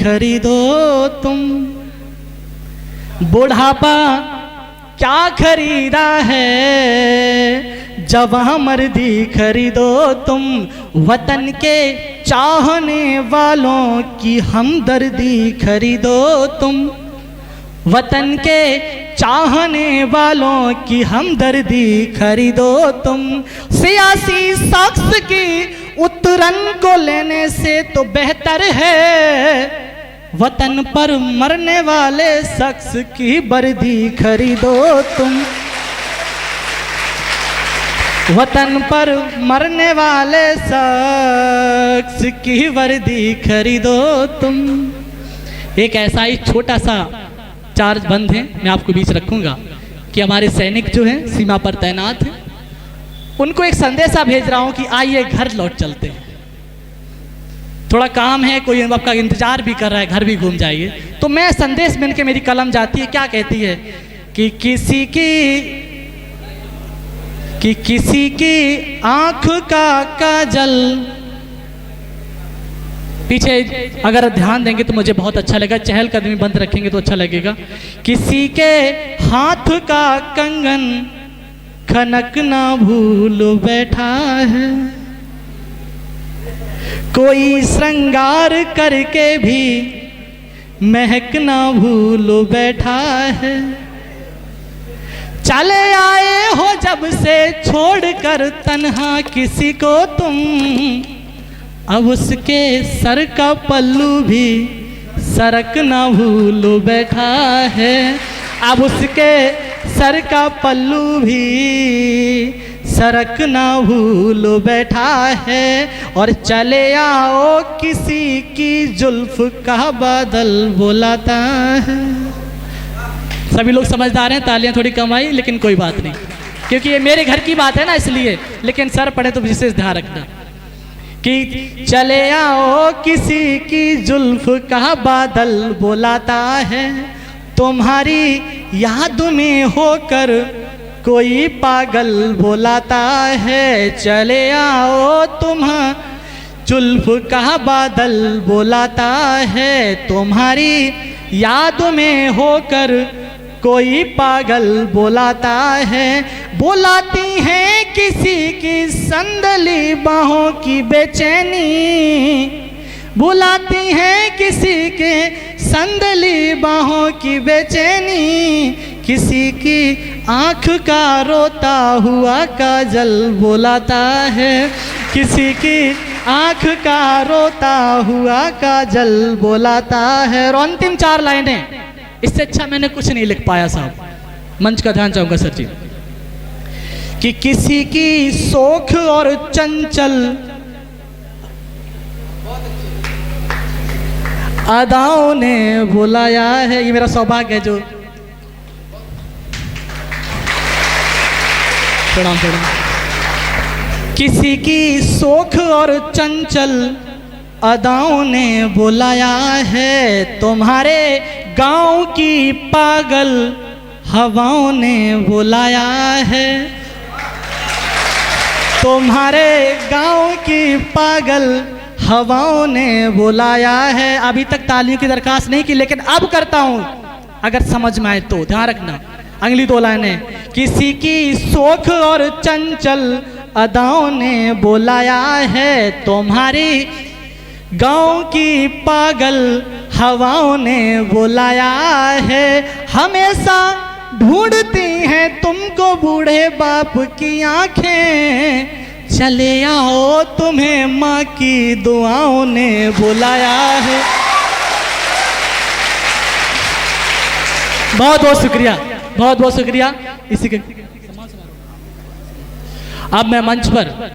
खरीदो तुम। बुढ़ापा क्या खरीदा है, जवां मर्दी खरीदो तुम। वतन के चाहने वालों की हमदर्दी खरीदो तुम। वतन के चाहने वालों की हमदर्दी खरीदो तुम। सियासी शख्स की उतरन को लेने से तो बेहतर है वतन पर मरने वाले शख्स की वर्दी खरीदो तुम। वतन पर मरने वाले शख्स की वर्दी खरीदो तुम। एक ऐसा ही छोटा सा चार्ज बंद है, मैं आपको बीच रखूंगा कि हमारे सैनिक जो हैं सीमा पर तैनात हैं, उनको एक संदेशा भेज रहा हूं कि आइए घर लौट चलते हैं। थोड़ा काम है, कोई आपका इंतजार भी कर रहा है, घर भी घूम जाइए। तो मैं संदेश बन के मेरी कलम जाती है, क्या कहती है कि किसी की आंख का काजल, पीछे अगर ध्यान देंगे तो मुझे बहुत अच्छा लगेगा, चहलकदमी बंद रखेंगे तो अच्छा लगेगा। किसी के हाथ का कंगन खनक ना भूल बैठा है, कोई श्रृंगार करके भी महक ना भूल बैठा है। चले आए हो जब से छोड़कर तन्हा किसी को तुम, अब उसके सर का पल्लू भी सरक ना भूल बैठा है। अब उसके सर का पल्लू भी सरक ना भूल बैठा है। और चले आओ किसी की जुल्फ का बादल बुलाता है। सभी लोग समझदार हैं, तालियां थोड़ी कम आई लेकिन कोई बात नहीं, क्योंकि ये मेरे घर की बात है ना इसलिए। लेकिन सर पढ़े तो विशेष ध्यान रखना कि चले आओ किसी की जुल्फ का बादल बुलाता है। तुम्हारी याद में होकर कोई पागल बुलाता है। चले आओ जुल्फ का बादल बुलाता है। तुम्हारी याद में होकर कोई पागल बुलाता है। बुलाती हैं किसी की संदली बाहों की बेचैनी, बुलाती हैं किसी के संदली बाहों की बेचैनी। किसी की आँख का रोता हुआ काजल बुलाता है। किसी की आँख का रोता हुआ काजल बुलाता है। और अंतिम 4 लाइनें, इससे अच्छा मैंने कुछ नहीं लिख पाया साहब। मंच का ध्यान चाहूंगा सर जी। कि किसी की सोख और चंचल अदाओं ने बुलाया है। ये मेरा सौभाग्य है जो, प्रणाम प्रणाम। किसी की सोख और चंचल अदाओं ने बुलाया है। तुम्हारे गांव की पागल हवाओं ने बुलाया है। तुम्हारे गांव की पागल हवाओं ने बुलाया है। अभी तक तालियों की दरखास्त नहीं की, लेकिन अब करता हूं, अगर समझ में आए तो ध्यान रखना। अगली 2 लाइनें, किसी की सोख और चंचल अदाओं ने बुलाया है। तुम्हारी गांव की पागल हवाओं ने बुलाया है। हमेशा ढूंढती हैं तुमको बूढ़े बाप की आंखें। चले आओ तुम्हें माँ की दुआओं ने बुलाया है। बहुत बहुत शुक्रिया, बहुत बहुत शुक्रिया। इसी के अब मैं मंच पर